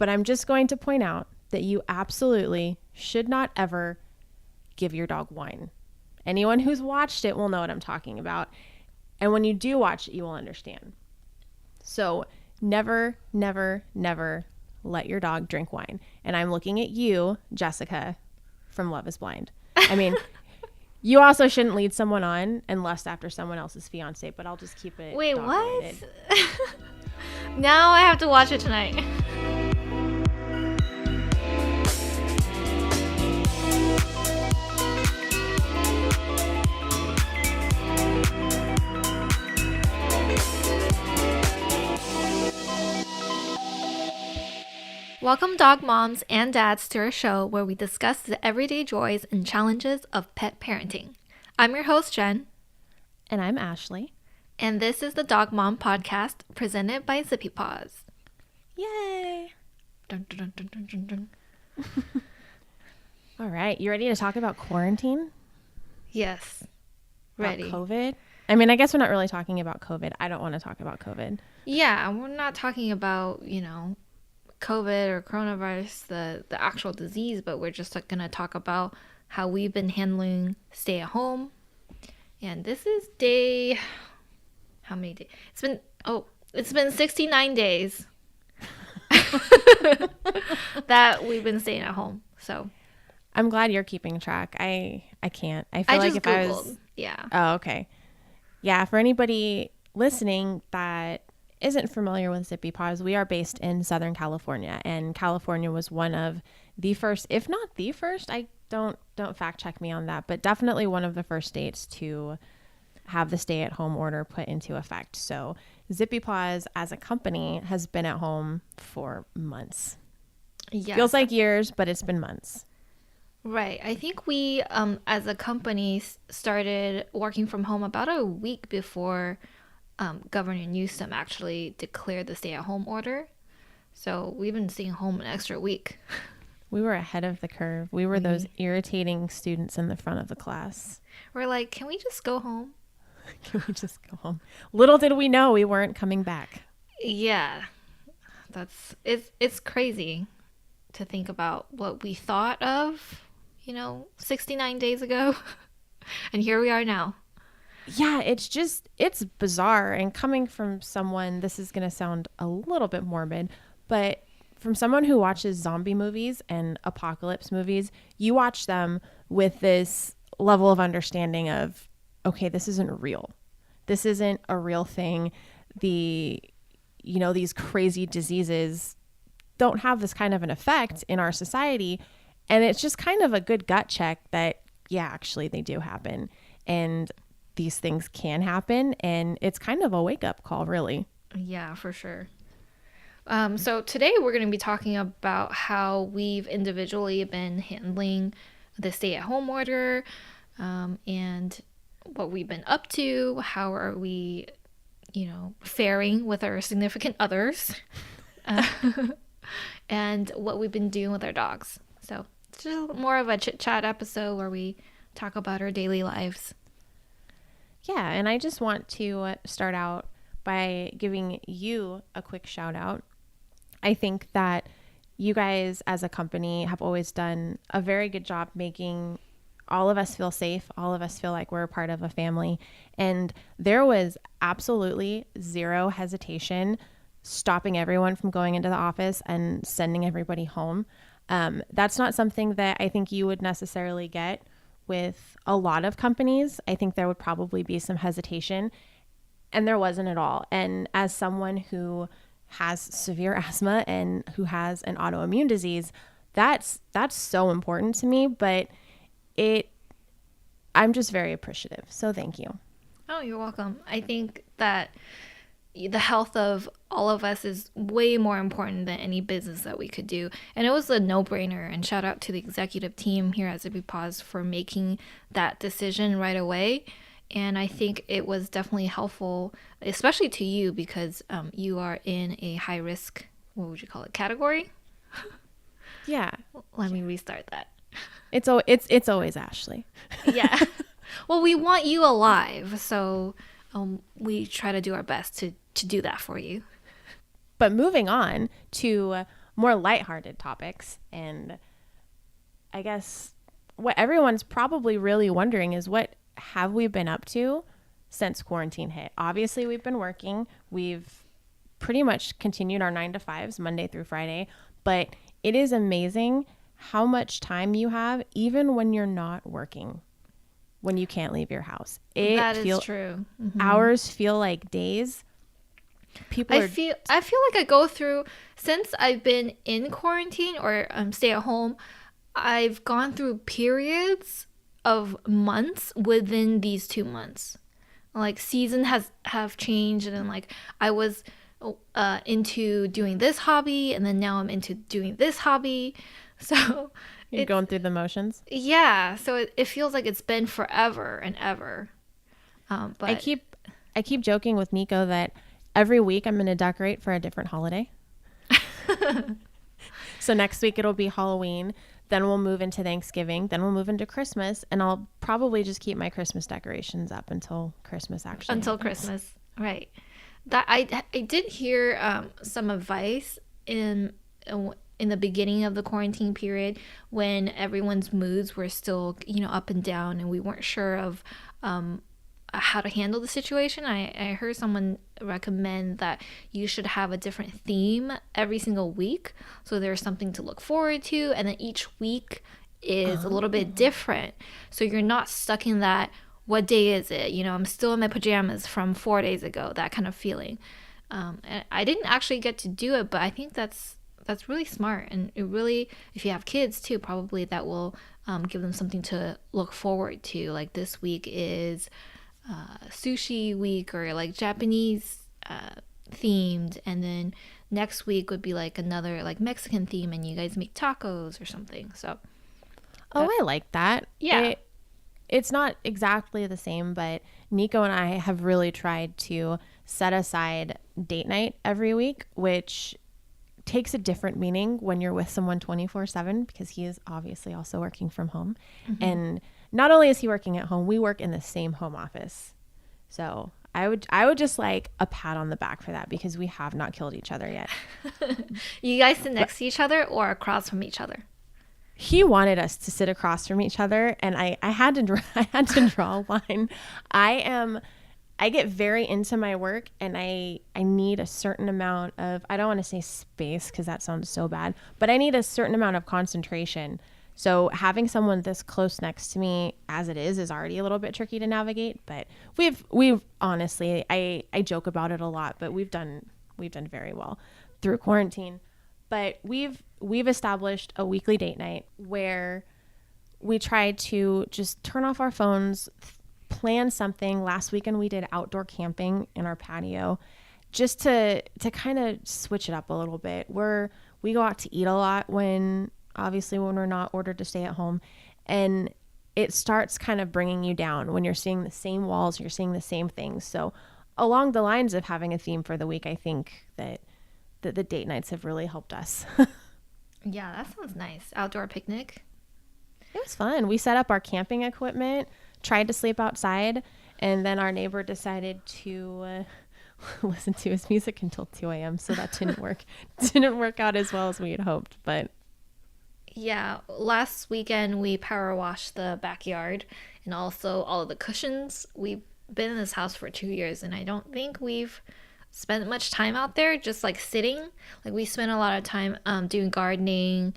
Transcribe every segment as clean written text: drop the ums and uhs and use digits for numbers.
But I'm just going to point out that you absolutely should not ever give your dog wine. Anyone who's watched it will know what I'm talking about. And when you do watch it, you will understand. So never, never, never let your dog drink wine. And I'm looking at you, Jessica, from Love is Blind. I mean, you also shouldn't lead someone on and lust after someone else's fiance, but I'll just keep it. Wait, dog what? related. Now I have to watch it tonight. Welcome dog moms and dads to our show where we discuss the everyday joys and challenges of pet parenting. I'm your host, Jen. And I'm Ashley. And this is the Dog Mom Podcast presented by ZippyPaws. Yay! Dun, dun, dun, dun, dun, dun. All right. You ready to talk about quarantine? Yes. Ready. About COVID? I mean, I guess we're not really talking about COVID. I don't want to talk about COVID. Yeah, we're not talking about, COVID or coronavirus, the actual disease, but we're just going to talk about how we've been handling stay at home. And this is how many days? It's been 69 days that we've been staying at home. So I'm glad you're keeping track. I can't. I feel like just if Googled. I was... Yeah. Oh, okay. Yeah, for anybody listening that isn't familiar with ZippyPaws, we are based in Southern California, and California was one of the first, if not the first, I don't fact check me on that, but definitely one of the first states to have the stay-at-home order put into effect. So ZippyPaws as a company has been at home for months. Yes. Feels like years, but it's been months. Right. I think we, as a company, started working from home about a week before Governor Newsom actually declared the stay-at-home order. So we've been staying home an extra week. We were ahead of the curve. We were those irritating students in the front of the class. We're like, can we just go home? Can we just go home? Little did we know we weren't coming back. Yeah. It's crazy to think about what we thought of, 69 days ago. And here we are now. Yeah, it's bizarre. And coming from someone, this is going to sound a little bit morbid, but from someone who watches zombie movies and apocalypse movies, you watch them with this level of understanding of, okay, this isn't real. This isn't a real thing. These crazy diseases don't have this kind of an effect in our society. And it's just kind of a good gut check that, yeah, actually they do happen. And these things can happen. And it's kind of a wake-up call, really. Yeah, for sure. So today we're going to be talking about how we've individually been handling the stay-at-home order and what we've been up to. How are we, faring with our significant others and what we've been doing with our dogs. So it's just more of a chit-chat episode where we talk about our daily lives. Yeah, and I just want to start out by giving you a quick shout out. I think that you guys as a company have always done a very good job making all of us feel safe. All of us feel like we're a part of a family. And there was absolutely zero hesitation stopping everyone from going into the office and sending everybody home. That's not something that I think you would necessarily get with a lot of companies. I think there would probably be some hesitation, and there wasn't at all. And as someone who has severe asthma and who has an autoimmune disease, that's so important to me, but I'm just very appreciative. So thank you. Oh, you're welcome. I think that the health of all of us is way more important than any business that we could do. And it was a no-brainer. And shout out to the executive team here at ZippyPaws for making that decision right away. And I think it was definitely helpful, especially to you, because you are in a high-risk, what would you call it, category? Yeah. Let me restart that. It's always Ashley. Yeah. Well, we want you alive, so we try to do our best to do that for you. But moving on to more lighthearted topics. And I guess what everyone's probably really wondering is, what have we been up to since quarantine hit? Obviously, we've been working. We've pretty much continued our 9 to 5s Monday through Friday, but it is amazing how much time you have even when you're not working, when you can't leave your house. That is true. Hours feel like days. I feel like I go through, since I've been in quarantine or stay at home, I've gone through periods of months within these 2 months. Like season have changed, and then like I was into doing this hobby, and then now I'm into doing this hobby. So you're going through the motions. Yeah, so it feels like it's been forever and ever. But I keep joking with Nico that every week I'm going to decorate for a different holiday. So next week it'll be Halloween. Then we'll move into Thanksgiving. Then we'll move into Christmas. And I'll probably just keep my Christmas decorations up until Christmas actually. Until happens. Christmas. Right. That I did hear some advice in the beginning of the quarantine period, when everyone's moods were still, up and down, and we weren't sure of how to handle the situation. I heard someone recommend that you should have a different theme every single week, so there's something to look forward to, and then each week is a little bit different, so you're not stuck in that, what day is it, I'm still in my pajamas from 4 days ago, that kind of feeling. And I didn't actually get to do it, but I think that's really smart, and it really, if you have kids too, probably that will give them something to look forward to. Like this week is sushi week, or like Japanese themed, and then next week would be like another like Mexican theme, and you guys make tacos or something. So I like that. Yeah, it's not exactly the same, but Nico and I have really tried to set aside date night every week, which takes a different meaning when you're with someone 24/7, because he is obviously also working from home. And not only is he working at home, we work in the same home office. So I would just like a pat on the back for that, because we have not killed each other yet. You guys sit next to each other or across from each other? He wanted us to sit across from each other, and I had to draw a line. I get very into my work, and I need a certain amount of, I don't want to say space because that sounds so bad, but I need a certain amount of concentration. So having someone this close next to me as it is already a little bit tricky to navigate. But we've honestly, I joke about it a lot, but we've done very well through quarantine. But we've established a weekly date night where we try to just turn off our phones, plan something. Last weekend we did outdoor camping in our patio, just to kind of switch it up a little bit. We go out to eat a lot when we're not ordered to stay at home, and it starts kind of bringing you down when you're seeing the same walls, you're seeing the same things. So along the lines of having a theme for the week, I think that the date nights have really helped us. Yeah, that sounds nice. Outdoor picnic. It was fun. We set up our camping equipment, tried to sleep outside, and then our neighbor decided to listen to his music until 2 a.m. So that didn't work out as well as we had hoped. But yeah, last weekend we power washed the backyard and also all of the cushions. We've been in this house for 2 years, and I don't think we've spent much time out there just like sitting. Like we spent a lot of time doing gardening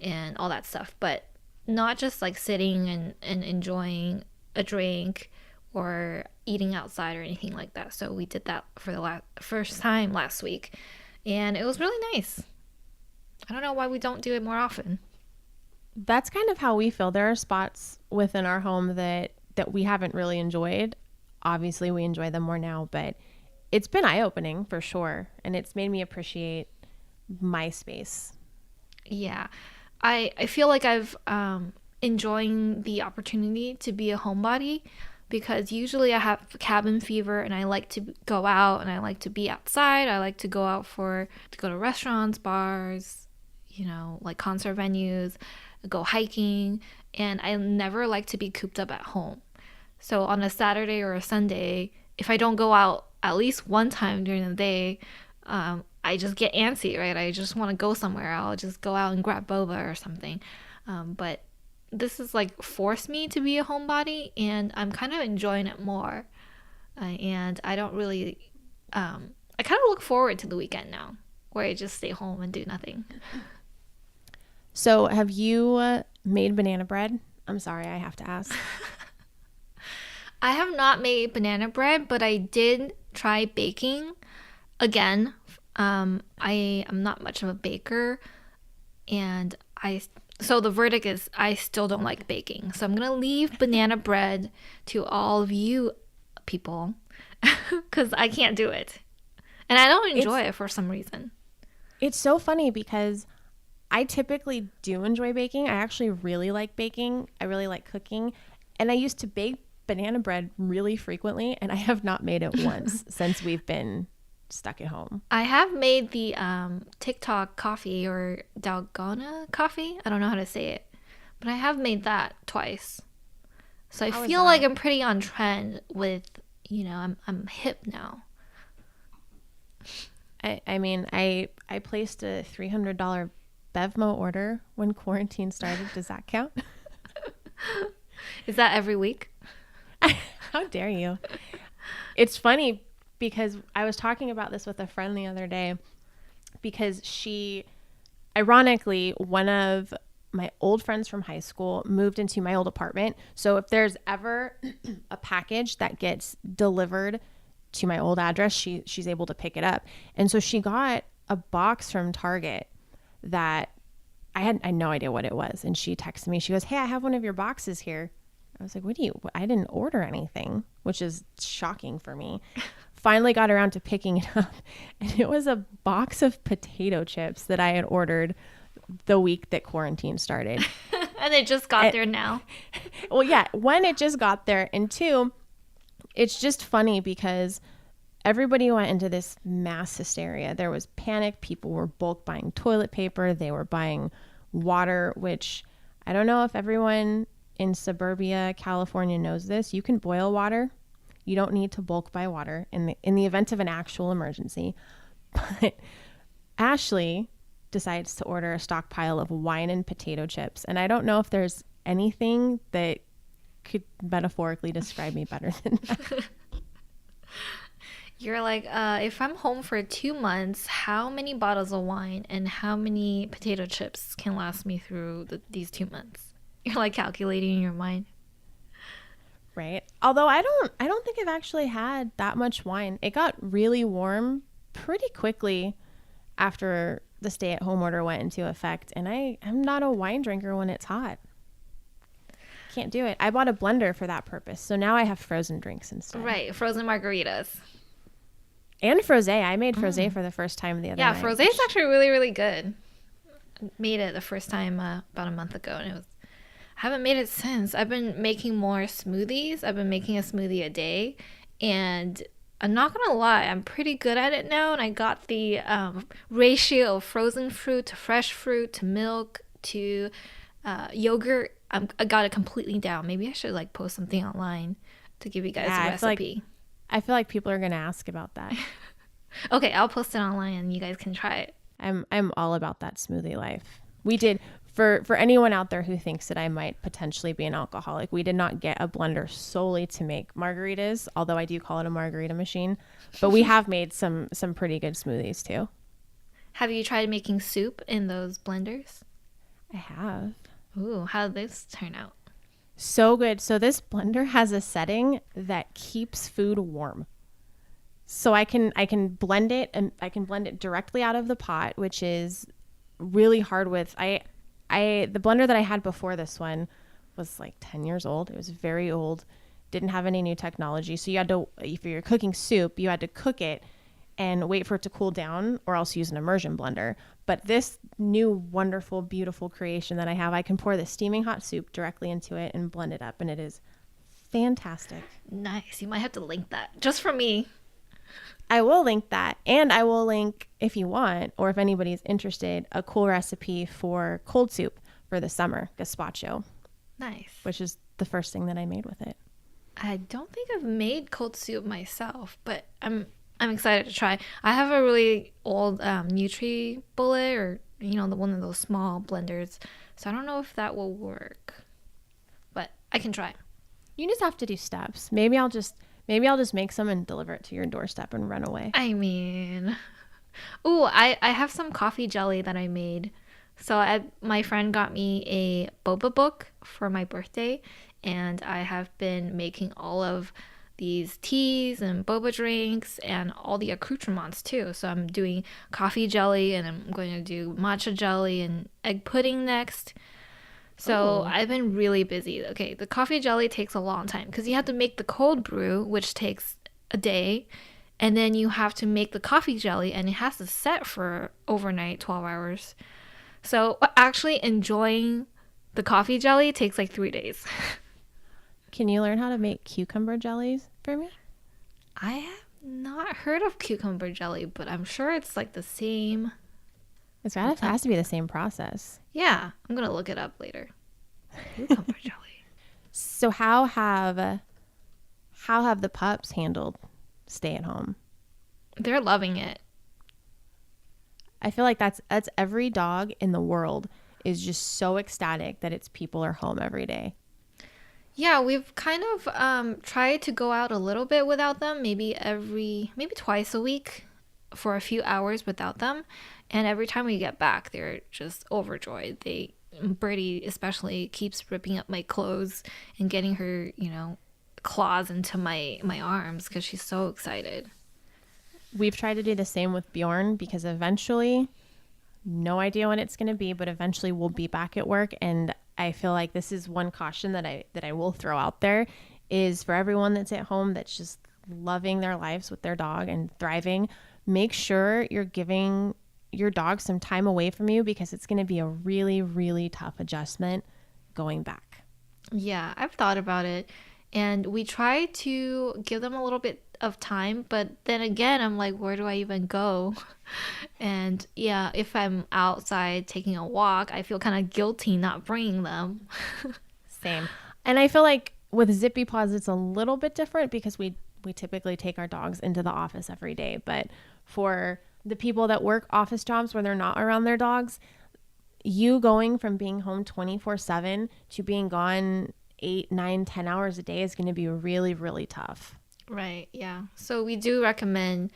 and all that stuff, but not just like sitting and enjoying a drink or eating outside or anything like that. So we did that for the first time last week, and it was really nice. I don't know why we don't do it more often. That's kind of how we feel. There are spots within our home that we haven't really enjoyed. Obviously we enjoy them more now, but it's been eye-opening for sure, and it's made me appreciate my space. Yeah, I feel like I've enjoying the opportunity to be a homebody, because usually I have cabin fever and I like to go out and I like to be outside. I like to go to restaurants, bars, like concert venues, go hiking, and I never like to be cooped up at home. So on a Saturday or a Sunday, if I don't go out at least one time during the day, I just get antsy, right? I just want to go somewhere. I'll just go out and grab boba or something. But this is like forced me to be a homebody, and I'm kind of enjoying it more. And I don't really, I kind of look forward to the weekend now, where I just stay home and do nothing. So have you made banana bread? I'm sorry, I have to ask. I have not made banana bread, but I did try baking again. I am not much of a baker, and so the verdict is I still don't like baking. So I'm gonna leave banana bread to all of you people because I can't do it, and I don't enjoy it for some reason. It's so funny because I typically do enjoy baking. I actually really like baking. I really like cooking, and I used to bake banana bread really frequently, and I have not made it once since we've been stuck at home. I have made the TikTok coffee or dalgona coffee. I don't know how to say it, but I have made that twice. So I feel like I'm pretty on trend with, I'm hip now. I mean, I placed a $300 Bevmo order when quarantine started. Does that count? Is that every week? How dare you? It's funny because I was talking about this with a friend the other day because ironically, one of my old friends from high school moved into my old apartment. So if there's ever a package that gets delivered to my old address, she's able to pick it up. And so she got a box from Target that I had no idea what it was. And she texted me. She goes, "Hey, I have one of your boxes here." I was like, I didn't order anything, which is shocking for me. Finally got around to picking it up. And it was a box of potato chips that I had ordered the week that quarantine started. And it just got there now. Well, yeah. One, it just got there. And two, it's just funny because everybody went into this mass hysteria. There was panic. People were bulk buying toilet paper. They were buying water, which I don't know if everyone in suburbia California knows this. You can boil water. You don't need to bulk buy water in the event of an actual emergency. But Ashley decides to order a stockpile of wine and potato chips. And I don't know if there's anything that could metaphorically describe me better than that. You're like, if I'm home for 2 months, how many bottles of wine and how many potato chips can last me through these 2 months? You're like calculating in your mind. Right. Although I don't think I've actually had that much wine. It got really warm pretty quickly after the stay-at-home order went into effect. And I'm not a wine drinker when it's hot. Can't do it. I bought a blender for that purpose. So now I have frozen drinks instead. Right. Frozen margaritas. And frosé. I made frosé for the first time the other night. Yeah, frosé is actually really, really good. I made it the first time about a month ago, and I haven't made it since. I've been making more smoothies. I've been making a smoothie a day, and I'm not gonna lie, I'm pretty good at it now. And I got the ratio of frozen fruit to fresh fruit to milk to yogurt. I got it completely down. Maybe I should like post something online to give you guys a recipe. I feel like people are gonna ask about that. Okay, I'll post it online and you guys can try it. I'm all about that smoothie life. We did. For anyone out there who thinks that I might potentially be an alcoholic, we did not get a blender solely to make margaritas, although I do call it a margarita machine. But we have made some pretty good smoothies too. Have you tried making soup in those blenders? I have. Ooh, how did this turn out? So good. So this blender has a setting that keeps food warm. So I can blend it, and I can blend it directly out of the pot, which is really hard with the blender that I had before this one was like 10 years old. It was very old, didn't have any new technology. So you had to, if you're cooking soup, you had to cook it and wait for it to cool down or else use an immersion blender. But this new, wonderful, beautiful creation that I have, I can pour the steaming hot soup directly into it and blend it up. And it is fantastic. Nice. You might have to link that just for me. I will link that, and I will link, if you want, or if anybody's interested, a cool recipe for cold soup for the summer, gazpacho. Nice. Which is the first thing that I made with it. I don't think I've made cold soup myself, but I'm I'm excited to try. I have a really old Nutri-Bullet, or the one of those small blenders, so I don't know if that will work, but I can try. You just have to do steps. Maybe I'll just make some and deliver it to your doorstep and run away. I mean, ooh, I have some coffee jelly that I made. So my friend got me a boba book for my birthday, and I have been making all of these teas and boba drinks and all the accoutrements too. So I'm doing coffee jelly, and I'm going to do matcha jelly and egg pudding next. So Ooh. I've been really busy. Okay, the coffee jelly takes a long time because you have to make the cold brew, which takes a day, and then you have to make the coffee jelly, and it has to set for overnight, 12 hours. So actually enjoying the coffee jelly takes like 3 days. Can you learn how to make cucumber jellies for me? I have not heard of cucumber jelly, but I'm sure it's like the same. It has to be the same process. Yeah, I'm gonna look it up later. Cucumber jelly. So how have the pups handled stay at home? They're loving it. I feel like that's every dog in the world is just so ecstatic that its people are home every day. Yeah, we've kind of tried to go out a little bit without them, maybe twice a week for a few hours without them. And every time we get back, they're just overjoyed. Birdie especially keeps ripping up my clothes and getting her, claws into my arms because she's so excited. We've tried to do the same with Bjorn because eventually, no idea when it's going to be, but eventually we'll be back at work. And I feel like this is one caution that I will throw out there is for everyone that's at home that's just loving their lives with their dog and thriving. Make sure you're giving your dog some time away from you because it's going to be a really, really tough adjustment going back. Yeah, I've thought about it. And we try to give them a little bit of time, but then again, I'm like, where do I even go? And yeah, if I'm outside taking a walk, I feel kind of guilty not bringing them. Same. And I feel like with ZippyPaws, it's a little bit different because we typically take our dogs into the office every day. But for the people that work office jobs where they're not around their dogs, you going from being home 24/7 to being gone 8, 9, 10 hours a day is going to be really, really tough. Right, yeah. So we do recommend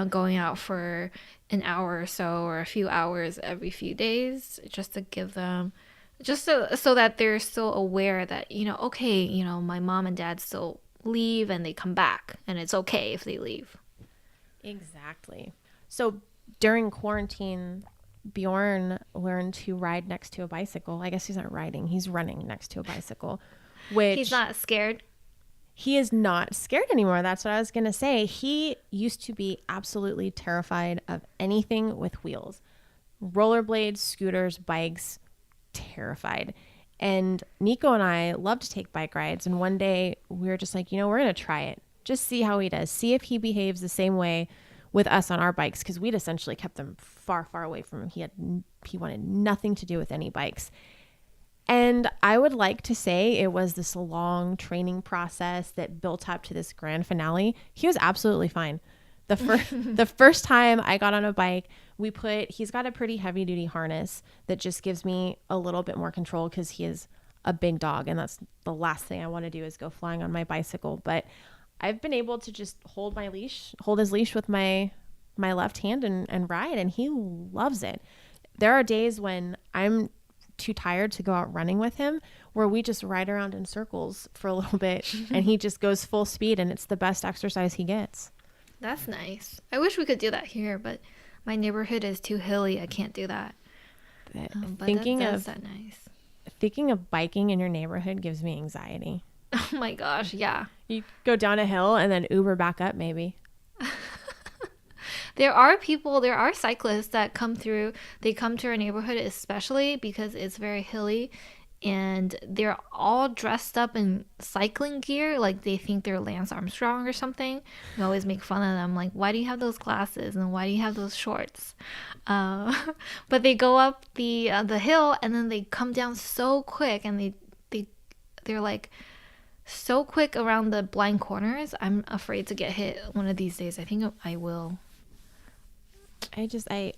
going out for an hour or so or a few hours every few days just to give them, so that they're still aware that, okay, my mom and dad still leave and they come back and it's okay if they leave. Exactly. So during quarantine, Bjorn learned to ride next to a bicycle. I guess he's not riding, he's running next to a bicycle, which he's not scared. He is not scared anymore. That's what I was going to say. He used to be absolutely terrified of anything with wheels. Rollerblades, scooters, bikes, terrified. And Nico and I love to take bike rides. And one day we were just like, we're going to try it. Just see how he does. See if he behaves the same way with us on our bikes, because we'd essentially kept them far, far away from him. He wanted nothing to do with any bikes. And I would like to say it was this long training process that built up to this grand finale. He was absolutely fine. The first time I got on a bike, he's got a pretty heavy duty harness that just gives me a little bit more control because he is a big dog. And that's the last thing I want to do is go flying on my bicycle. But I've been able to just hold his leash with my left hand and ride. And he loves it. There are days when I'm too tired to go out running with him where we just ride around in circles for a little bit and he just goes full speed and it's the best exercise he gets. That's nice. I wish we could do that here, but my neighborhood is too hilly. I can't do that. But Thinking that nice. Thinking of biking in your neighborhood gives me anxiety. Oh my gosh, yeah. You go down a hill and then Uber back up maybe. There are cyclists that come through. They come to our neighborhood especially because it's very hilly, and they're all dressed up in cycling gear, like they think they're Lance Armstrong or something. We always make fun of them, like, why do you have those glasses and why do you have those shorts? But they go up the hill and then they come down so quick, and they're like so quick around the blind corners. I'm afraid to get hit one of these days. I think I will.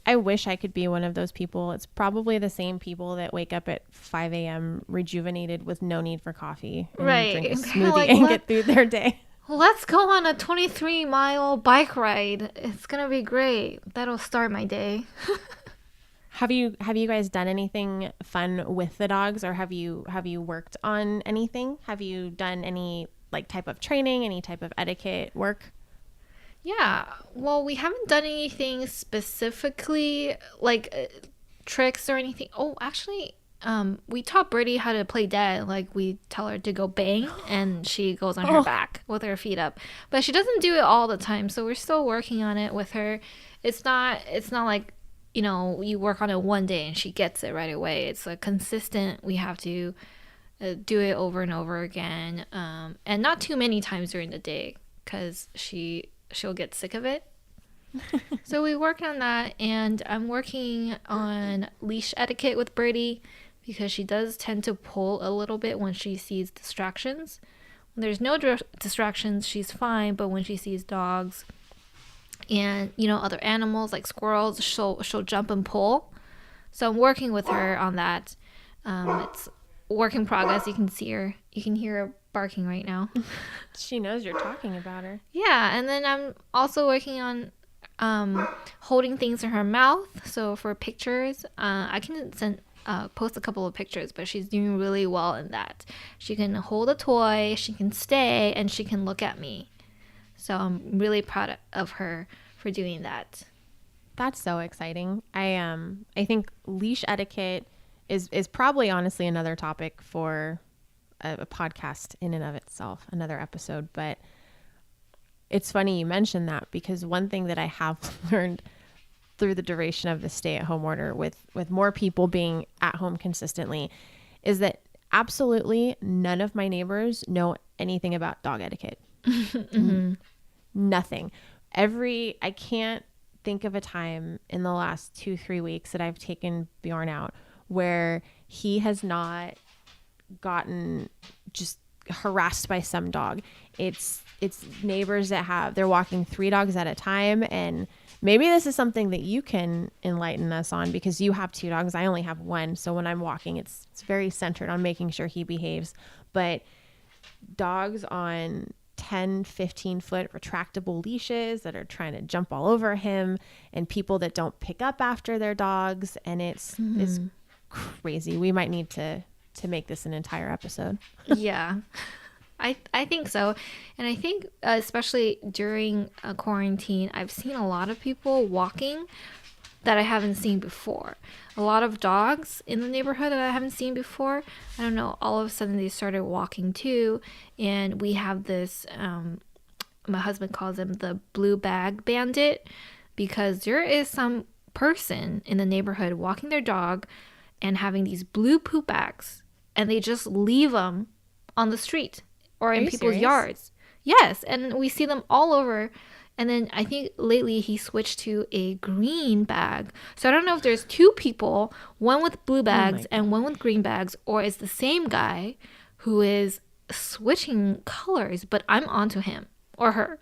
I wish I could be one of those people. It's probably the same people that wake up at 5 a.m. rejuvenated with no need for coffee and Right. drink a They're smoothie like, and get through their day. let's go on a 23-mile bike ride. It's going to be great. That'll start my day. Have you guys done anything fun with the dogs, or have you worked on anything? Have you done any like type of training, any type of etiquette work? Yeah. Well, we haven't done anything specifically like tricks or anything. Oh, actually, we taught Birdie how to play dead. Like we tell her to go bang, and she goes on her back with her feet up. But she doesn't do it all the time, so we're still working on it with her. It's not like, you know, you work on it one day and she gets it right away. It's a consistent. We have to do it over and over again, and not too many times during the day because she'll get sick of it. So we worked on that, and I'm working on leash etiquette with Birdie because she does tend to pull a little bit when she sees distractions. When there's no distractions, she's fine, but when she sees dogs and, you know, other animals like squirrels, she'll jump and pull. So I'm working with her on that. It's work in progress. You can hear her barking right now. She knows you're talking about her. Yeah, and then I'm also working on holding things in her mouth. So for pictures, I can post a couple of pictures, but she's doing really well in that. She can hold a toy, she can stay, and she can look at me. So I'm really proud of her for doing that. That's so exciting. I think leash etiquette is probably honestly another topic for a podcast in and of itself, another episode. But it's funny you mentioned that, because one thing that I have learned through the duration of the stay-at-home order with more people being at home consistently is that absolutely none of my neighbors know anything about dog etiquette. Mm-hmm. Nothing. I can't think of a time in the last 2-3 weeks that I've taken Bjorn out where he has not gotten just harassed by some dog. It's neighbors that they're walking 3 dogs at a time, and maybe this is something that you can enlighten us on because you have 2 dogs. I only have 1, so when I'm walking, it's very centered on making sure he behaves. But dogs on 10-15 foot retractable leashes that are trying to jump all over him, and people that don't pick up after their dogs, and it's crazy. We might need to make this an entire episode. Yeah, I think so. And I think especially during a quarantine, I've seen a lot of people walking that I haven't seen before. A lot of dogs in the neighborhood that I haven't seen before. I don't know, all of a sudden they started walking too. And we have this, my husband calls him the blue bag bandit, because there is some person in the neighborhood walking their dog and having these blue poop bags, and they just leave them on the street or in people's yards. Yes, and we see them all over. And then I think lately he switched to a green bag. So I don't know if there's 2 people, one with blue bags and one with green bags, or it's the same guy who is switching colors, but I'm onto him or her.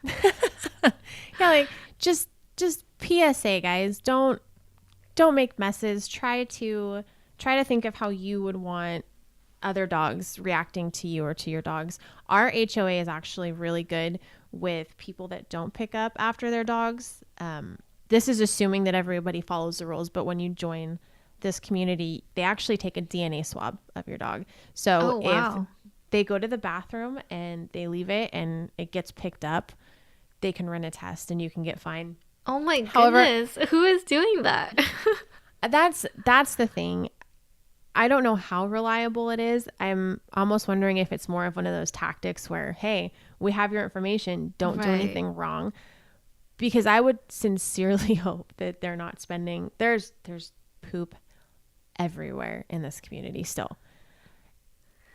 Yeah, like just PSA, guys, don't make messes. Try to think of how you would want other dogs reacting to you or to your dogs. Our HOA is actually really good with people that don't pick up after their dogs. This is assuming that everybody follows the rules, but when you join this community, they actually take a DNA swab of your dog. So if they go to the bathroom and they leave it and it gets picked up, they can run a test and you can get fined. Oh my goodness. Who is doing that? That's the thing. I don't know how reliable it is. I'm almost wondering if it's more of one of those tactics where, hey, we have your information, don't do anything wrong. Because I would sincerely hope that they're not spending, there's poop everywhere in this community still.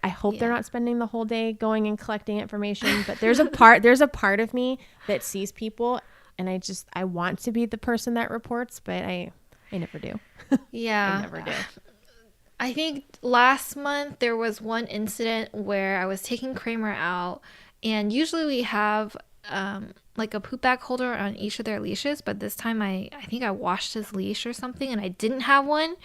I hope they're not spending the whole day going and collecting information, but there's a part of me that sees people, and I want to be the person that reports, but I never do. Yeah. I never do. I think last month there was one incident where I was taking Kramer out, and usually we have like a poop bag holder on each of their leashes, but this time I think I washed his leash or something and I didn't have one.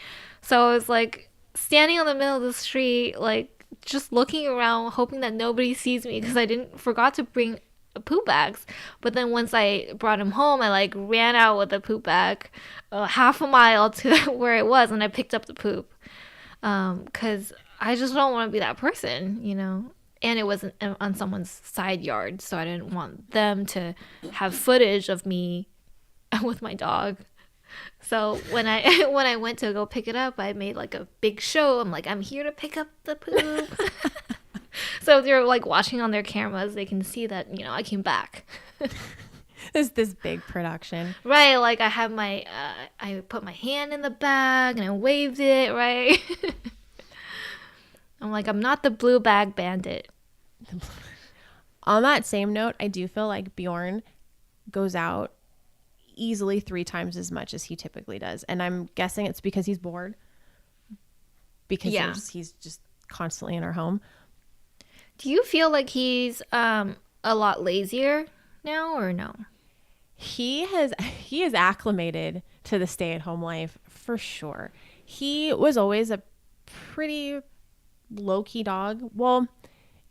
So I was like standing on the middle of the street, like just looking around, hoping that nobody sees me because I didn't forgot to bring poop bags. But then once I brought him home, I like ran out with the poop bag half a mile to where it was, and I picked up the poop. Because I just don't want to be that person, you know. And it wasn't on someone's side yard, so I didn't want them to have footage of me with my dog. So when I when I went to go pick it up, I made like a big show. I'm like, I'm here to pick up the poop. So if they're like watching on their cameras, they can see that, you know, I came back. This big production. Right, like I have my I put my hand in the bag and I waved it, right? I'm like, I'm not the blue bag bandit. On that same note, I do feel like Bjorn goes out easily 3 times as much as he typically does. And I'm guessing it's because he's bored. Because he's just constantly in our home. Do you feel like he's a lot lazier now or no? He is acclimated to the stay-at-home life for sure. He was always a pretty low-key dog. Well,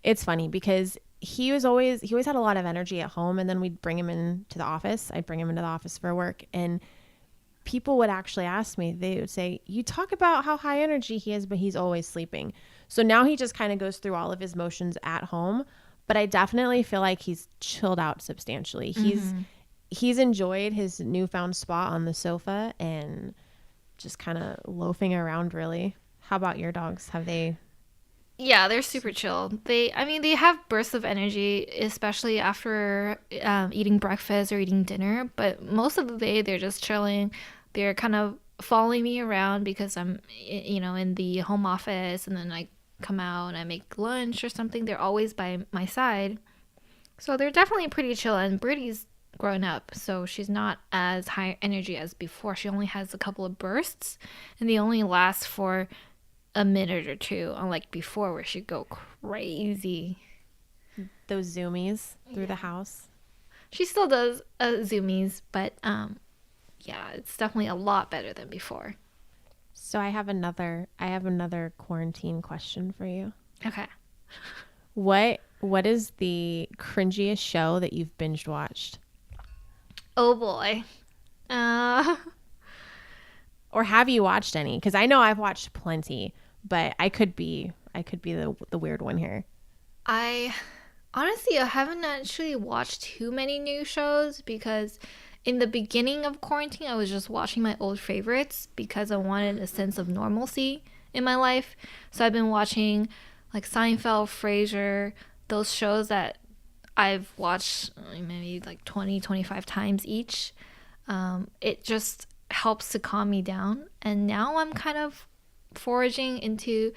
it's funny because he always had a lot of energy at home, and then we'd bring him into the office. I'd bring him into the office for work, and people would actually ask me, they would say, you talk about how high energy he is, but he's always sleeping. So now he just kind of goes through all of his motions at home, but I definitely feel like he's chilled out substantially. He's enjoyed his newfound spot on the sofa and just kind of loafing around, really. How about your dogs? Have they? Yeah, they're super chill. They have bursts of energy, especially after eating breakfast or eating dinner. But most of the day, they're just chilling. They're kind of following me around because I'm, you know, in the home office, and then I come out and I make lunch or something. They're always by my side. So they're definitely pretty chill. And Brady's grown up, so she's not as high energy as before. She only has a couple of bursts, and they only last for a minute or two, unlike before where she'd go crazy. Those zoomies through the house. She still does zoomies, but yeah, it's definitely a lot better than before. So I have another quarantine question for you. Okay. What is the cringiest show that you've binge watched? Oh boy. Or have you watched any? Because I know I've watched plenty, but I could be the weird one here. I haven't actually watched too many new shows because in the beginning of quarantine, I was just watching my old favorites because I wanted a sense of normalcy in my life. So I've been watching like Seinfeld, Frasier, those shows that I've watched maybe like 20, 25 times each. It just helps to calm me down. And now I'm kind of foraging into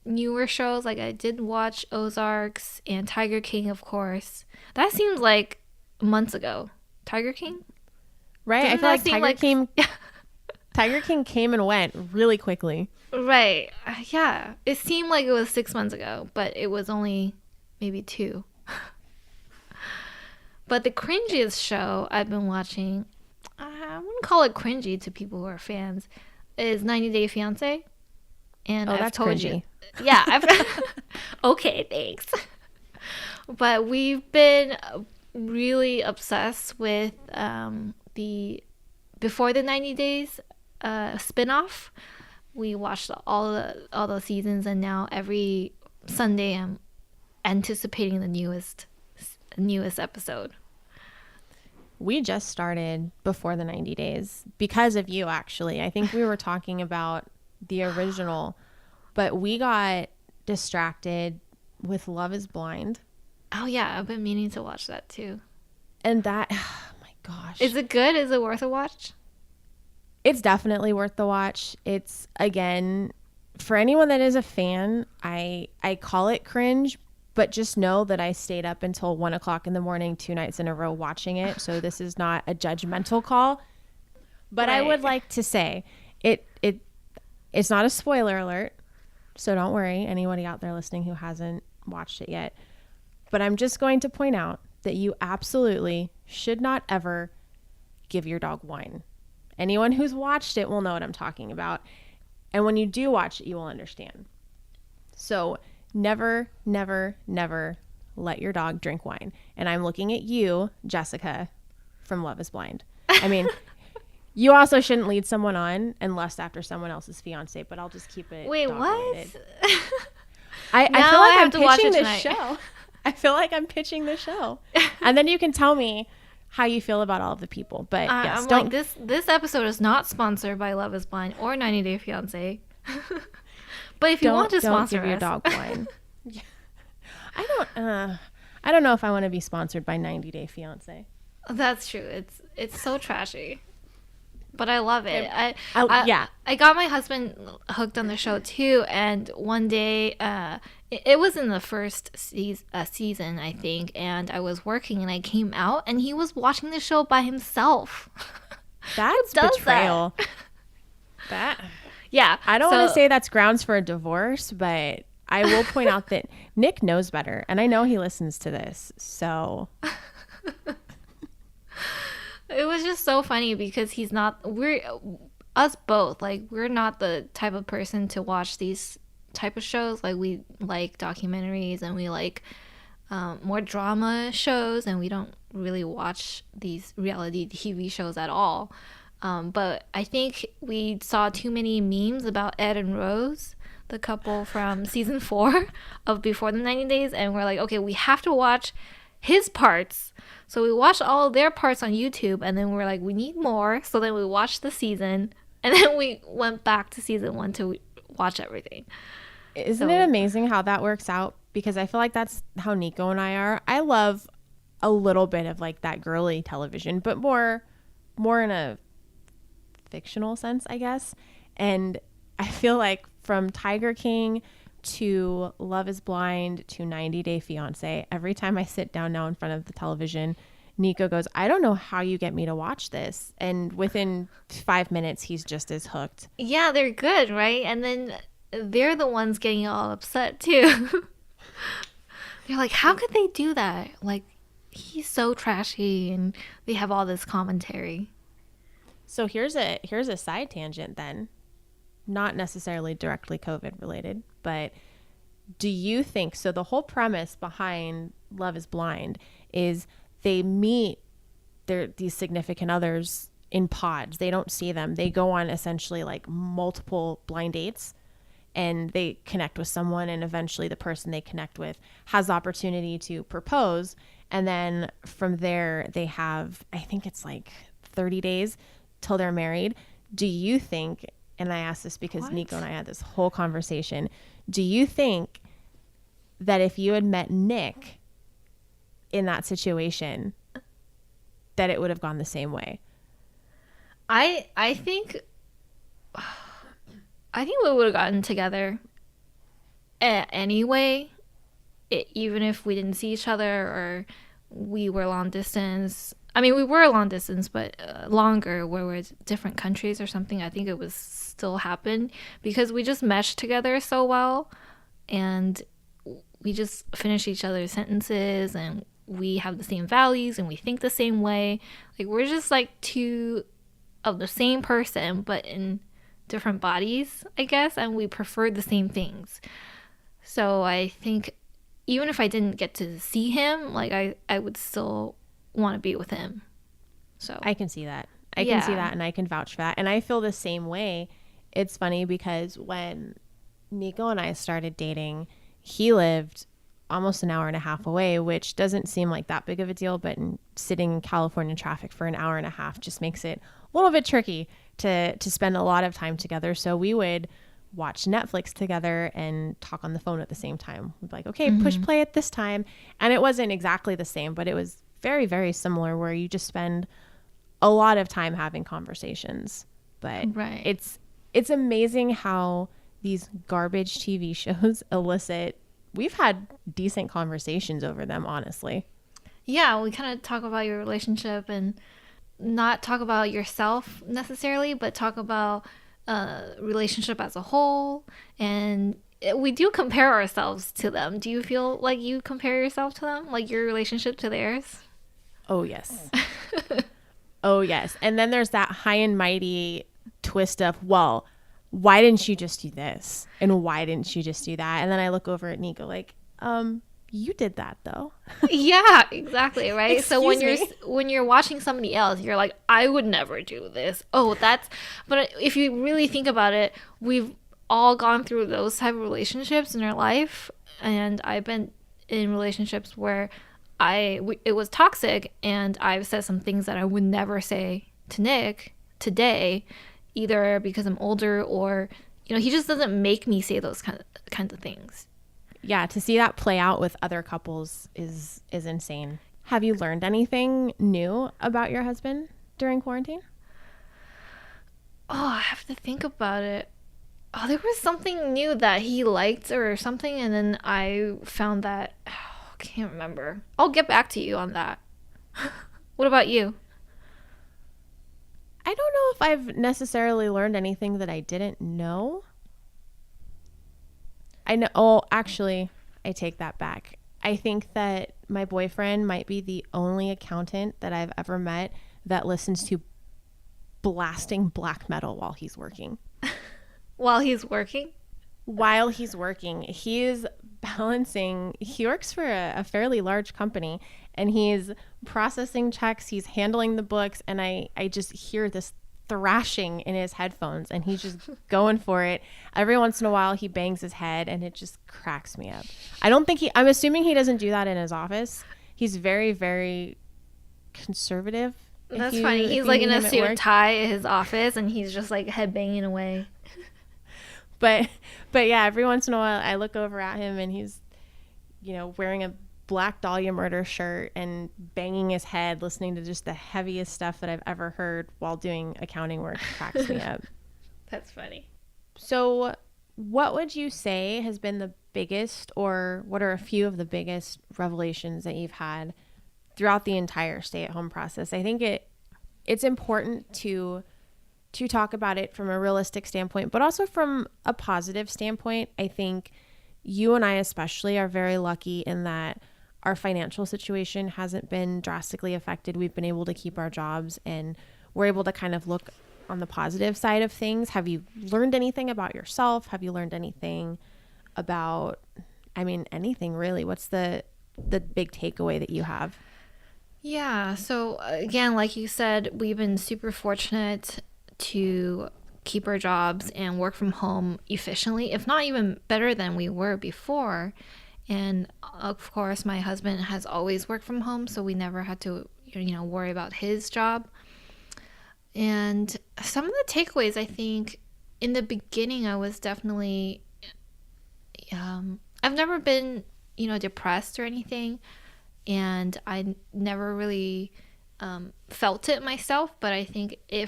newer shows. Like I did watch Ozarks and Tiger King, of course. That seems like months ago. Tiger King? Right? Didn't I feel like Tiger King came and went really quickly. Right. Yeah. It seemed like it was 6 months ago, but it was only maybe 2. But the cringiest show I've been watching, I wouldn't call it cringy to people who are fans, is 90 Day Fiancé. And I've that's told cringy. You. Yeah. Okay, thanks. But we've been really obsessed with the Before the 90 Days spin-off. We watched all the seasons, and now every Sunday I'm anticipating the newest episode. We just started Before the 90 Days because of you, actually. I think we were talking about the original, but we got distracted with Love is Blind. Oh yeah, I've been meaning to watch that too. And that, oh my gosh. Is it good? Is it worth a watch? It's definitely worth the watch. It's, again, for anyone that is a fan, I call it cringe, but just know that I stayed up until 1 o'clock in the morning 2 nights in a row watching it. So this is not a judgmental call. But right. I would like to say it It's not a spoiler alert, so don't worry, anybody out there listening who hasn't watched it yet. But I'm just going to point out that you absolutely should not ever give your dog wine. Anyone who's watched it will know what I'm talking about. And when you do watch it, you will understand. So never, never, never let your dog drink wine. And I'm looking at you, Jessica, from Love is Blind. I mean, you also shouldn't lead someone on and lust after someone else's fiance, but I'll just keep it. Wait, what? I feel like I'm pitching this show. I feel like I'm pitching the show. And then you can tell me how you feel about all of the people. But yes, I'm don't. like, this episode is not sponsored by Love is Blind or 90 Day Fiancé. But if you want to sponsor don't give your us. dog wine. I don't know if I want to be sponsored by 90 Day Fiancé. That's true. It's so trashy. But I love it. Yeah. I got my husband hooked on the show too, and one day, it was in the first season, I think, and I was working and I came out and he was watching the show by himself. That's betrayal. That yeah. I don't want to say that's grounds for a divorce, but I will point out that Nick knows better, and I know he listens to this, so. It was just so funny because us both, like, we're not the type of person to watch these type of shows. Like, we like documentaries and we like more drama shows, and we don't really watch these reality TV shows at all. But I think we saw too many memes about Ed and Rose, the couple from season 4 of Before the 90 Days, and we're like, okay, we have to watch his parts. So we watched all of their parts on YouTube, and then we're like, we need more. So then we watched the season, and then we went back to season 1 to watch everything. Isn't it amazing how that works out? Because I feel like that's how Nico and I are. I love a little bit of like that girly television, but more in a fictional sense, I guess. And I feel like from Tiger King to Love is Blind to 90 Day Fiancé, every time I sit down now in front of the television, Nico goes, I don't know how you get me to watch this. And within 5 minutes, he's just as hooked. Yeah, they're good, right? And then they're the ones getting all upset too. They're like, how could they do that? Like, he's so trashy, and they have all this commentary. So here's a side tangent then. Not necessarily directly COVID related, but do you think, so the whole premise behind Love is Blind is they meet these significant others in pods. They don't see them. They go on essentially like multiple blind dates, and they connect with someone, and eventually the person they connect with has the opportunity to propose. And then from there they have, I think it's like 30 days till they're married. Do you think, and I asked this because Nico and I had this whole conversation, do you think that if you had met Nick in that situation, that it would have gone the same way? I think we would have gotten together anyway, even if we didn't see each other or we were long distance. I mean, we were long distance, but longer, where we're different countries or something. I think it was still happen because we just meshed together so well, and we just finish each other's sentences, and we have the same values, and we think the same way. Like, we're just like two of the same person, but in different bodies, I guess, and we prefer the same things. So I think even if I didn't get to see him, like, I would still want to be with him. So I can see that. I can see that, and I can vouch for that. And I feel the same way. It's funny because when Nico and I started dating, he lived almost an hour and a half away, which doesn't seem like that big of a deal, but sitting in California traffic for an hour and a half just makes it a little bit tricky to spend a lot of time together. So we would watch Netflix together and talk on the phone at the same time. We'd be like, okay, push play at this time. And it wasn't exactly the same, but it was very, very similar, where you just spend a lot of time having conversations. But right. It's amazing how these garbage TV shows elicit. We've had decent conversations over them, honestly. Yeah, we kind of talk about your relationship and not talk about yourself necessarily, but talk about relationship as a whole, and we do compare ourselves to them. Do you feel like you compare yourself to them, like your relationship to theirs? Oh, yes. Oh, yes. And then there's that high and mighty twist of, well, why didn't you just do this? And why didn't you just do that? And then I look over at Nico like, you did that though. Yeah, exactly, right? So Excuse me? when you're watching somebody else, you're like, I would never do this. Oh, that's but if you really think about it, we've all gone through those type of relationships in our life, and I've been in relationships where it was toxic, and I've said some things that I would never say to Nick today, either because I'm older or he just doesn't make me say those kinds of things. Yeah, to see that play out with other couples is insane. Have you learned anything new about your husband during quarantine? Oh, I have to think about it. Oh, there was something new that he liked or something, and then I found that I can't remember. I'll get back to you on that. What about you? I don't know if I've necessarily learned anything that I didn't know. I know. Oh, actually, I take that back. I think that my boyfriend might be the only accountant that I've ever met that listens to blasting black metal while he's working. While he's working? While he's working, he works for a fairly large company, and he's processing checks, he's handling the books, and I just hear this thrashing in his headphones, and he's just going for it. Every once in a while he bangs his head, and it just cracks me up. I'm assuming he doesn't do that in his office. He's very, very conservative. That's funny. He's like in a suit and tie at his office, and he's just like head banging away. But yeah, every once in a while I look over at him, and he's wearing a Black Dahlia Murder shirt and banging his head, listening to just the heaviest stuff that I've ever heard while doing accounting work. Cracks me up. That's funny. So what would you say has been the biggest, or what are a few of the biggest revelations that you've had throughout the entire stay-at-home process? I think it's important to talk about it from a realistic standpoint, but also from a positive standpoint. I think you and I especially are very lucky in that our financial situation hasn't been drastically affected. We've been able to keep our jobs, and we're able to kind of look on the positive side of things. Have you learned anything about yourself? Have you learned anything about, anything really? What's the big takeaway that you have? Yeah, so again, like you said, we've been super fortunate to keep our jobs and work from home efficiently, if not even better than we were before. And of course, my husband has always worked from home, so we never had to, worry about his job. And some of the takeaways, I think, in the beginning, I was definitely, I've never been, depressed or anything, and I never really felt it myself. But I think in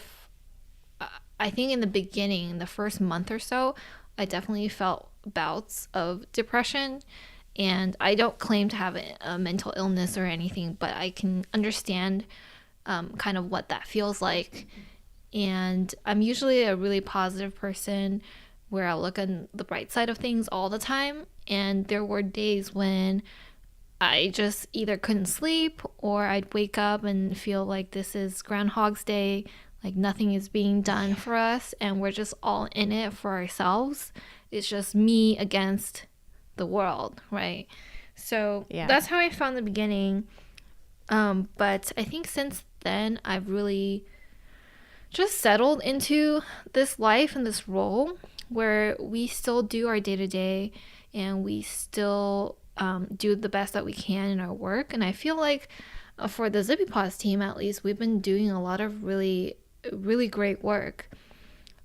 the beginning, the first month or so, I definitely felt bouts of depression. And I don't claim to have a mental illness or anything, but I can understand kind of what that feels like. And I'm usually a really positive person where I look on the bright side of things all the time. And there were days when I just either couldn't sleep, or I'd wake up and feel like this is Groundhog's Day, like nothing is being done for us, and we're just all in it for ourselves. It's just me against the world, right? So yeah, that's how I found the beginning. But I think since then, I've really just settled into this life and this role where we still do our day-to-day, and we still do the best that we can in our work. And I feel like for the ZippyPaws team, at least, we've been doing a lot of really, really great work.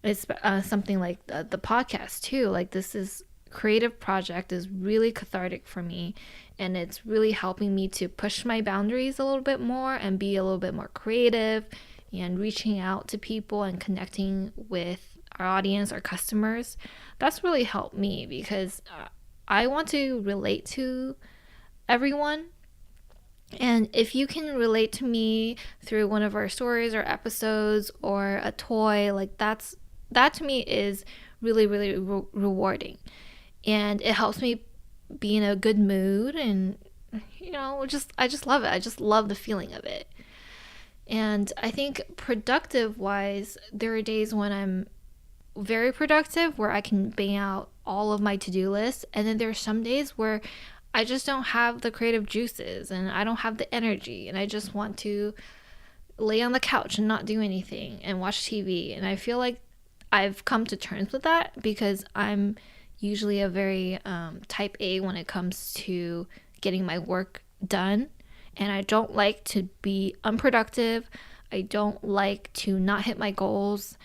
It's something like the podcast too. Like, this is creative project is really cathartic for me, and it's really helping me to push my boundaries a little bit more and be a little bit more creative and reaching out to people and connecting with our audience, our customers. That's really helped me because I want to relate to everyone. And if you can relate to me through one of our stories or episodes or a toy, like that's that to me is really, really rewarding. And it helps me be in a good mood, and I just love it. I just love the feeling of it. And I think productive wise, there are days when I'm very productive where I can bang out all of my to-do lists, and then there are some days where I just don't have the creative juices and I don't have the energy, and I just want to lay on the couch and not do anything and watch TV. And I feel like I've come to terms with that because I'm usually a very type A when it comes to getting my work done. And I don't like to be unproductive. I don't like to not hit my goals.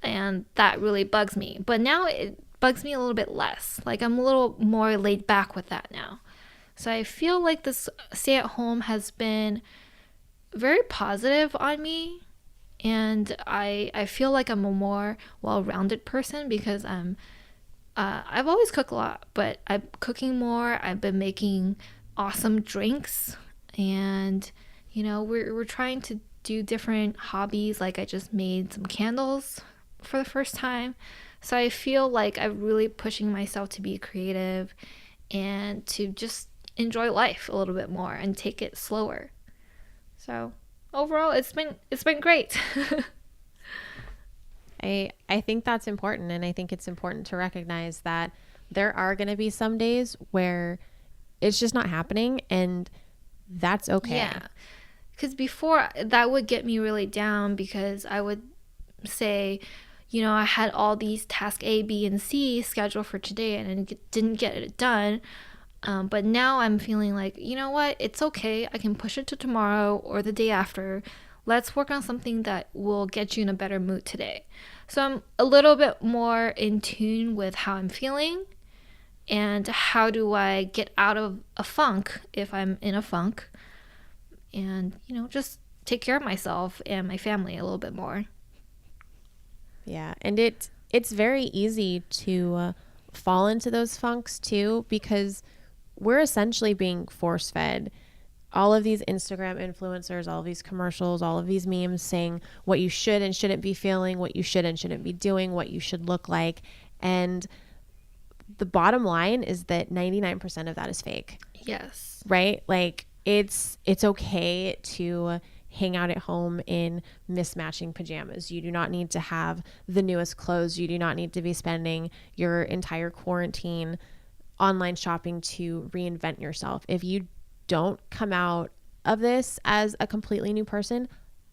And that really bugs me. But now it bugs me a little bit less. Like, I'm a little more laid back with that now. So I feel like this stay at home has been very positive on me. And I feel like I'm a more well-rounded person because I've always cooked a lot, but I'm cooking more. I've been making awesome drinks, and we're trying to do different hobbies. Like, I just made some candles for the first time. So I feel like I'm really pushing myself to be creative and to just enjoy life a little bit more and take it slower. So overall, it's been great. I think that's important, and I think it's important to recognize that there are going to be some days where it's just not happening, and that's okay. Yeah. Because before, that would get me really down because I would say, I had all these tasks A, B, and C scheduled for today and I didn't get it done. But now I'm feeling like, you know what? It's okay. I can push it to tomorrow or the day after. Let's work on something that will get you in a better mood today. So I'm a little bit more in tune with how I'm feeling and how do I get out of a funk if I'm in a funk, and, just take care of myself and my family a little bit more. Yeah. And it's very easy to fall into those funks too, because we're essentially being force fed all of these Instagram influencers, all of these commercials, all of these memes saying what you should and shouldn't be feeling, what you should and shouldn't be doing, what you should look like. And the bottom line is that 99% of that is fake. Yes. Right? Like, it's okay to hang out at home in mismatching pajamas. You do not need to have the newest clothes. You do not need to be spending your entire quarantine online shopping to reinvent yourself. If you don't come out of this as a completely new person,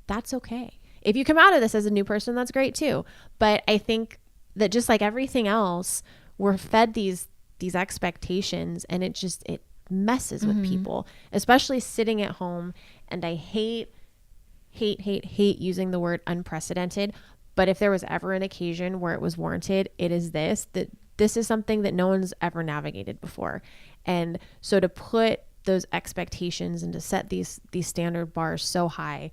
that's okay. If you come out of this as a new person, that's great too. But I think that just like everything else, we're fed these expectations, and it messes with people, especially sitting at home. And I hate using the word unprecedented, but if there was ever an occasion where it was warranted, it is that this is something that no one's ever navigated before. And so to put those expectations and to set these standard bars so high,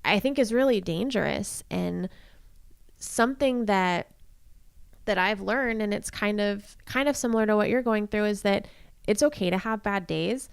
I think is really dangerous. And something that I've learned, and it's kind of similar to what you're going through, is that it's okay to have bad days.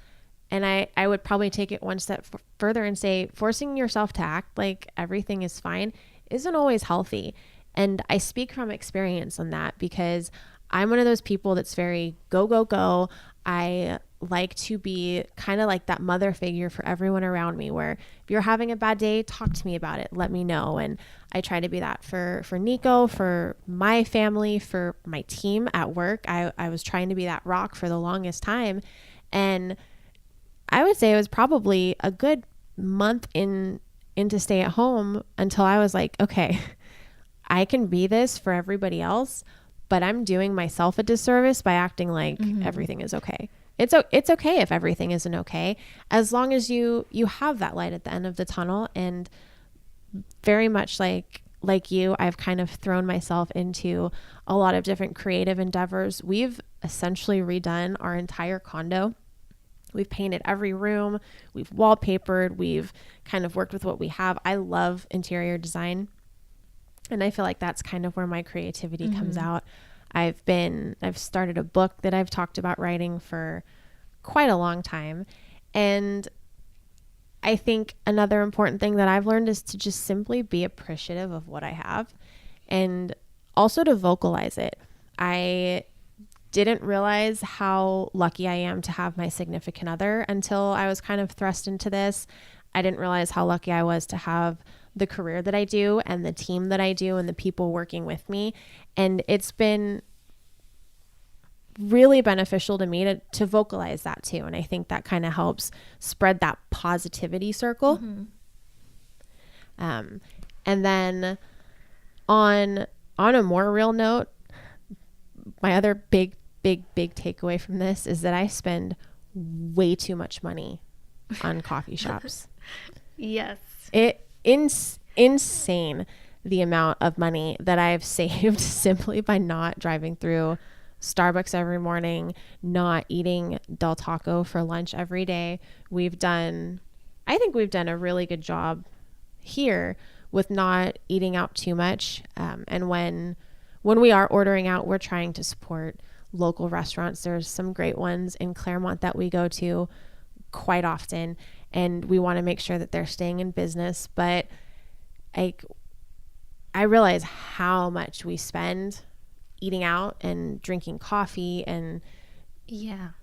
And I would probably take it one step further and say forcing yourself to act like everything is fine isn't always healthy. And I speak from experience on that because I'm one of those people that's very go, go, go. I like to be kind of like that mother figure for everyone around me, where if you're having a bad day, talk to me about it. Let me know. And I try to be that for Nico, for my family, for my team at work. I was trying to be that rock for the longest time. And I would say it was probably a good month into stay at home until I was like, okay, I can be this for everybody else, but I'm doing myself a disservice by acting like everything is okay. It's okay if everything isn't okay, as long as you have that light at the end of the tunnel. And very much like you, I've kind of thrown myself into a lot of different creative endeavors. We've essentially redone our entire condo. We've painted every room. We've wallpapered. We've kind of worked with what we have. I love interior design, and I feel like that's kind of where my creativity comes out. I've started a book that I've talked about writing for quite a long time. And I think another important thing that I've learned is to just simply be appreciative of what I have. and also to vocalize it. I didn't realize how lucky I am to have my significant other until I was kind of thrust into this. I didn't realize how lucky I was to have the career that I do and the team that I do and the people working with me. And it's been really beneficial to me to vocalize that too. And I think that kind of helps spread that positivity circle. And then on a more real note, my other big takeaway from this is that I spend way too much money on coffee shops. Yes. Insane the amount of money that I've saved simply by not driving through Starbucks every morning, not eating Del Taco for lunch every day. I think we've done a really good job here with not eating out too much. And when we are ordering out, we're trying to support local restaurants. There's some great ones in Claremont that we go to quite often, and we want to make sure that they're staying in business. But I realize how much we spend eating out and drinking coffee and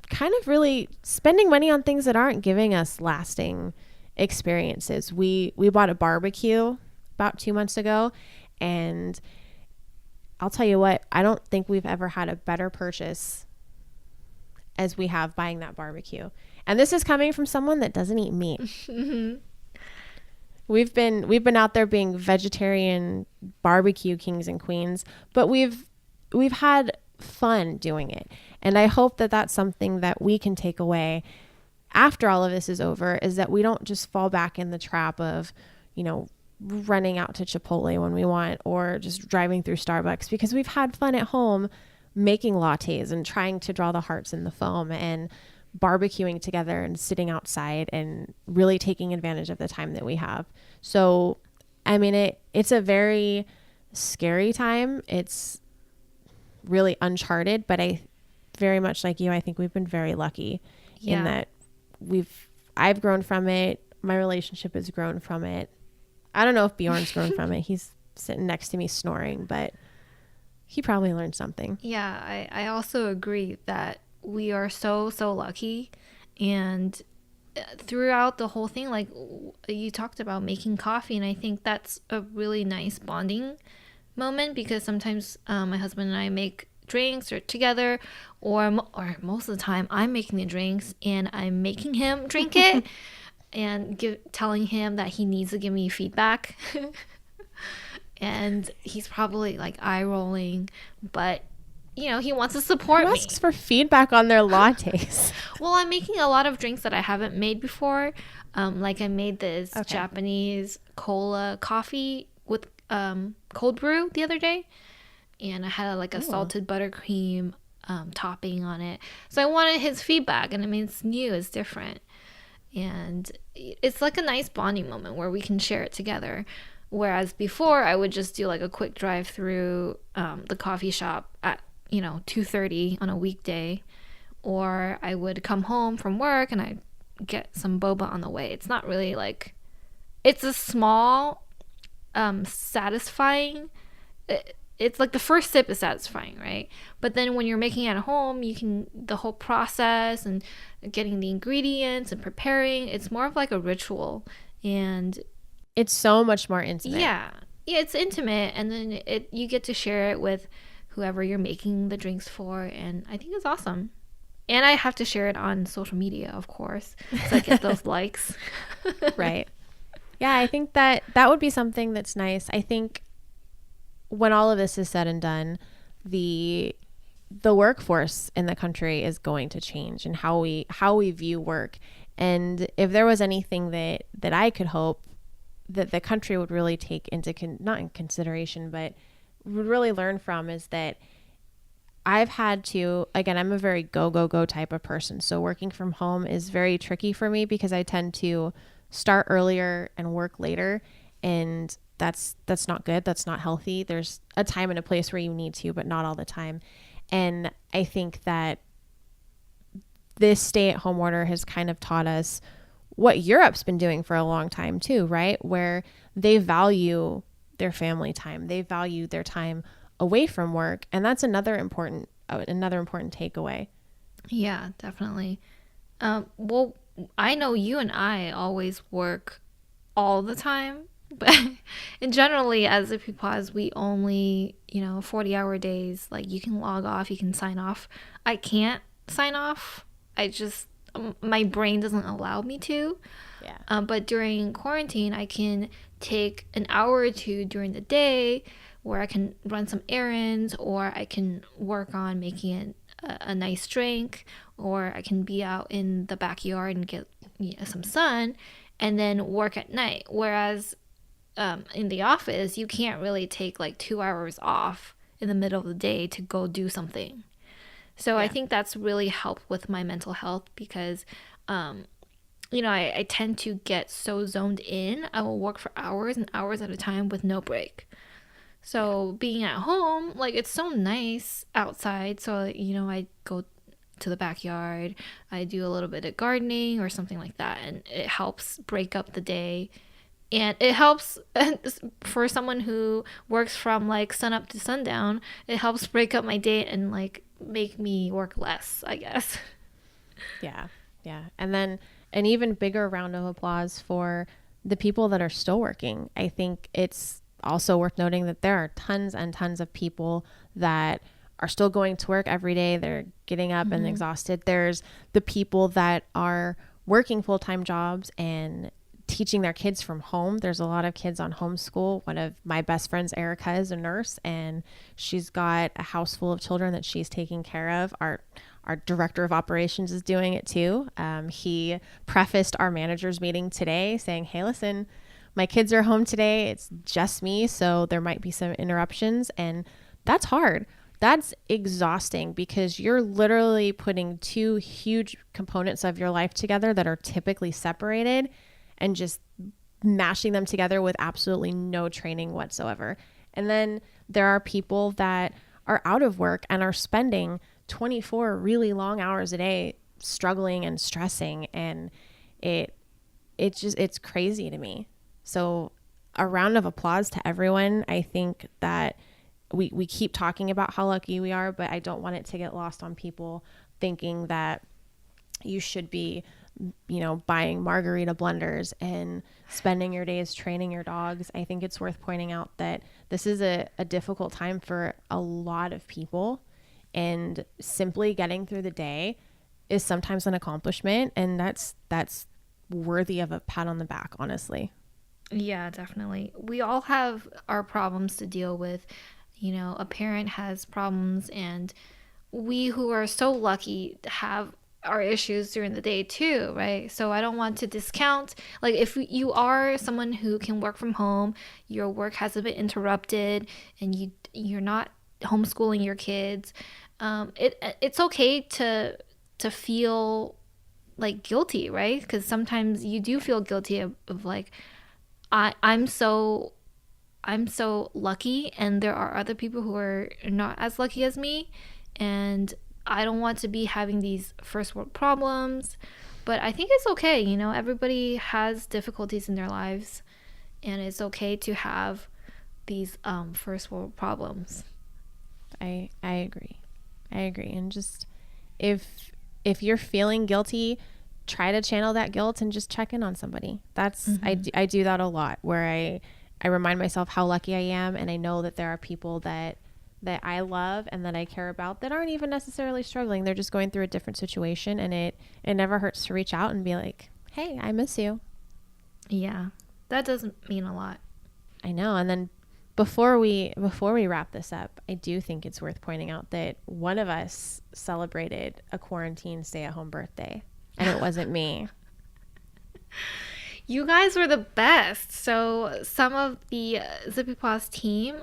kind of really spending money on things that aren't giving us lasting experiences. We bought a barbecue about 2 months ago, and I'll tell you what, I don't think we've ever had a better purchase as we have buying that barbecue. And this is coming from someone that doesn't eat meat. We've been out there being vegetarian barbecue kings and queens, but we've had fun doing it. And I hope that that's something that we can take away after all of this is over, is that we don't just fall back in the trap of, running out to Chipotle when we want, or just driving through Starbucks, because we've had fun at home making lattes and trying to draw the hearts in the foam and barbecuing together and sitting outside and really taking advantage of the time that we have. So, I mean, it's a very scary time. It's really uncharted, but I very much like you, I think we've been very lucky in that I've grown from it. My relationship has grown from it. I don't know if Bjorn's grown from it. He's sitting next to me snoring, but he probably learned something. Yeah, I also agree that we are so lucky. And throughout the whole thing, like you talked about making coffee, and I think that's a really nice bonding moment, because sometimes my husband and I make drinks or together, or most of the time I'm making the drinks and I'm making him drink it and telling him that he needs to give me feedback. And he's probably like eye rolling, but he wants to support me. Who asks for feedback on their lattes? Well, I'm making a lot of drinks that I haven't made before. Like I made this Japanese cola coffee with cold brew the other day, and I had a salted buttercream topping on it. So I wanted his feedback, and I mean, it's new, it's different, and it's like a nice bonding moment where we can share it together. Whereas before, I would just do like a quick drive through the coffee shop at 2:30 on a weekday, or I would come home from work and I'd get some boba on the way. It's not really like, it's a small satisfying, it's like the first sip is satisfying, right? But then when you're making it at home, the whole process and getting the ingredients and preparing, it's more of like a ritual, and it's so much more intimate. Yeah, it's intimate, and then you get to share it with whoever you're making the drinks for, and I think it's awesome. And I have to share it on social media, of course, so I get those likes. Right. Yeah, I think that would be something that's nice. I think when all of this is said and done, the workforce in the country is going to change, and how we view work. And if there was anything that I could hope that the country would really take into not in consideration, but would really learn from, is that I've had to, again, I'm a very go type of person. So working from home is very tricky for me, because I tend to start earlier and work later, and that's not good. That's not healthy. There's a time and a place where you need to, but not all the time. And I think that this stay-at-home order has kind of taught us what Europe's been doing for a long time too, right? Where they value their family time. They value their time away from work. And that's another important takeaway. Yeah, definitely. Well, I know you and I always work all the time, but and generally as a pause, we only, 40-hour days. Like you can log off, you can sign off. I can't sign off. I just my brain doesn't allow me to. Yeah. But during quarantine, I can take an hour or two during the day where I can run some errands, or I can work on making a nice drink, or I can be out in the backyard and get some sun, and then work at night. Whereas in the office, you can't really take like 2 hours off in the middle of the day to go do something. So I think that's really helped with my mental health because, I tend to get so zoned in. I will work for hours and hours at a time with no break. So being at home, like it's so nice outside. So, I go to the backyard, I do a little bit of gardening or something like that. And it helps break up the day. And it helps for someone who works from like sun up to sundown, it helps break up my day and like make me work less, I guess. Yeah. Yeah. And then an even bigger round of applause for the people that are still working. I think it's also worth noting that there are tons and tons of people that are still going to work every day. They're getting up and exhausted. There's the people that are working full-time jobs and teaching their kids from home. There's a lot of kids on homeschool. One of my best friends, Erica, is a nurse, and she's got a house full of children that she's taking care of. Our director of operations is doing it too. He prefaced our managers meeting today saying, hey, listen, my kids are home today. It's just me. So there might be some interruptions, and that's hard. That's exhausting because you're literally putting two huge components of your life together that are typically separated and just mashing them together with absolutely no training whatsoever. And then there are people that are out of work and are spending 24 really long hours a day struggling and stressing. And it's crazy to me. So a round of applause to everyone. I think that we keep talking about how lucky we are, but I don't want it to get lost on people thinking that you should be, buying margarita blenders and spending your days training your dogs. I think it's worth pointing out that this is a difficult time for a lot of people, and simply getting through the day is sometimes an accomplishment, and that's worthy of a pat on the back, honestly. Yeah, definitely. We all have our problems to deal with. A parent has problems, and we who are so lucky have our issues during the day too, right? So I don't want to discount, like if you are someone who can work from home, your work hasn't been interrupted, and you're not homeschooling your kids, it's okay to feel like guilty, right? Because sometimes you do feel guilty of like I'm so lucky, and there are other people who are not as lucky as me, and I don't want to be having these first world problems. But I think it's okay, everybody has difficulties in their lives, and it's okay to have these first world problems. I agree. And just if you're feeling guilty, try to channel that guilt and just check in on somebody. That's I do that a lot, where I remind myself how lucky I am, and I know that there are people that I love and that I care about that aren't even necessarily struggling. They're just going through a different situation, and it never hurts to reach out and be like, hey, I miss you. Yeah, that doesn't mean a lot. I know. And then before we wrap this up, I do think it's worth pointing out that one of us celebrated a quarantine stay-at-home birthday, and it wasn't me. You guys were the best. So some of the ZippyPaws team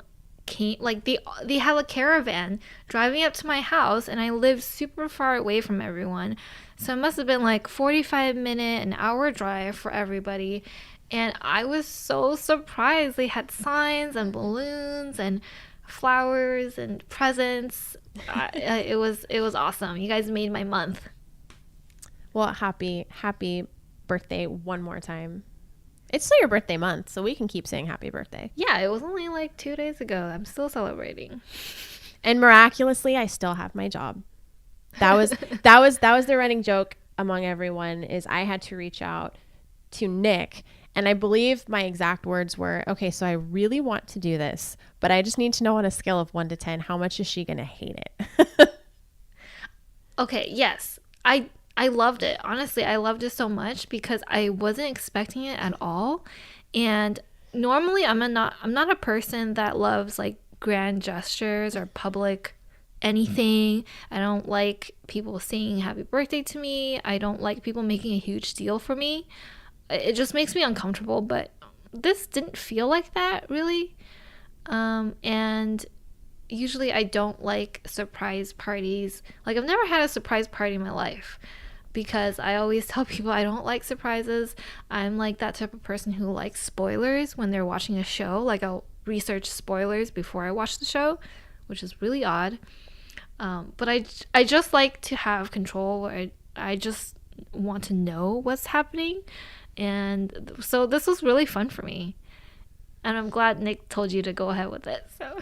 came, like they had a caravan driving up to my house, and I lived super far away from everyone. So it must have been like 45-minute, an hour drive for everybody. And I was so surprised. They had signs and balloons and flowers and presents. It was awesome. You guys made my month. Well, happy birthday one more time. It's still your birthday month, so we can keep saying happy birthday. Yeah, it was only like 2 days ago. I'm still celebrating. And miraculously, I still have my job. That was the running joke among everyone, is I had to reach out to Nick, and I believe my exact words were, okay, so I really want to do this, but I just need to know on a scale of 1 to 10, how much is she going to hate it? Okay, yes. I loved it. Honestly, I loved it so much because I wasn't expecting it at all. And normally I'm not a person that loves like grand gestures or public anything. I don't like people saying happy birthday to me. I don't like people making a huge deal for me. It just makes me uncomfortable, but this didn't feel like that really. And usually I don't like surprise parties. Like I've never had a surprise party in my life because I always tell people I don't like surprises. I'm like that type of person who likes spoilers when they're watching a show. Like I'll research spoilers before I watch the show, which is really odd. But I just like to have control. I just want to know what's happening. And so this was really fun for me. And I'm glad Nick told you to go ahead with it. So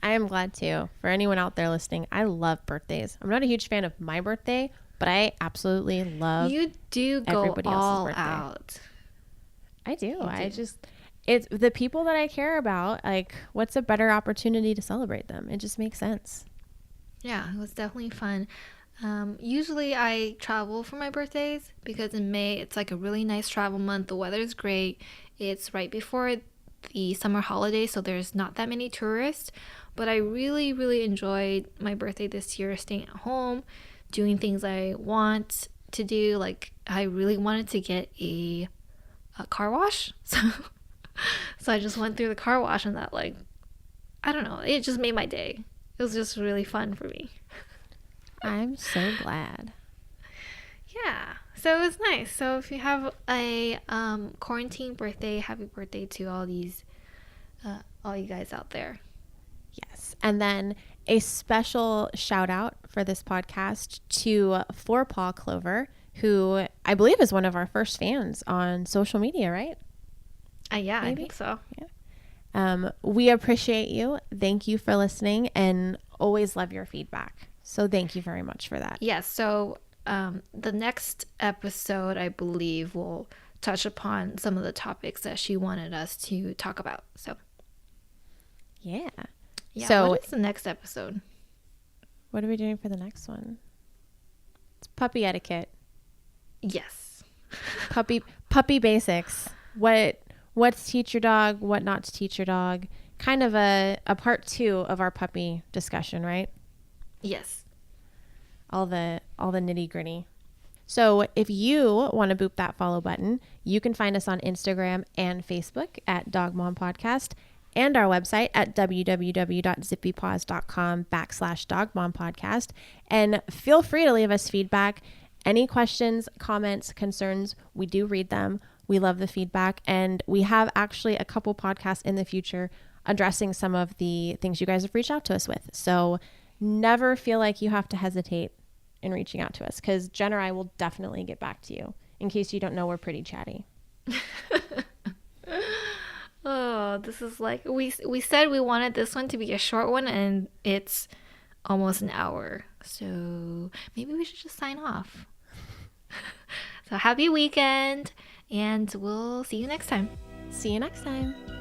I am glad too. For anyone out there listening, I love birthdays. I'm not a huge fan of my birthday, but I absolutely love you do go everybody all else's birthday. out. I do. It's the people that I care about. Like, what's a better opportunity to celebrate them? It just makes sense. Yeah, it was definitely fun. Usually I travel for my birthdays because in May it's like a really nice travel month. The weather's great. It's right before the summer holiday, so there's not that many tourists. But I really, really enjoyed my birthday this year, staying at home, doing things I want to do. Like I really wanted to get a car wash, so I just went through the car wash, and that, like, I don't know, it just made my day. It was just really fun for me. I'm so glad. Yeah, so it was nice. So if you have a quarantine birthday, happy birthday to all you guys out there. Yes. And then a special shout out for this podcast to Forepaw Clover, who I believe is one of our first fans on social media, right? Yeah, Maybe? I think so. Yeah. We appreciate you. Thank you for listening, and always love your feedback. So thank you very much for that. Yeah, so the next episode, I believe, will touch upon some of the topics that she wanted us to talk about. So Yeah. So what is the next episode? What are we doing for the next one? It's puppy etiquette. Yes. Puppy basics. What to teach your dog, what not to teach your dog. Kind of a part 2 of our puppy discussion, right? Yes. All the nitty gritty. So if you want to boop that follow button, you can find us on Instagram and Facebook at Dog Mom Podcast, and our website at www.zippypaws.com/dogmompodcast. And feel free to leave us feedback. Any questions, comments, concerns, we do read them. We love the feedback. And we have actually a couple podcasts in the future addressing some of the things you guys have reached out to us with. So never feel like you have to hesitate in reaching out to us, because Jen or I will definitely get back to you. In case you don't know, we're pretty chatty. Oh, this is like, we said we wanted this one to be a short one, and it's almost an hour. So maybe we should just sign off. So happy weekend, and we'll see you next time. See you next time.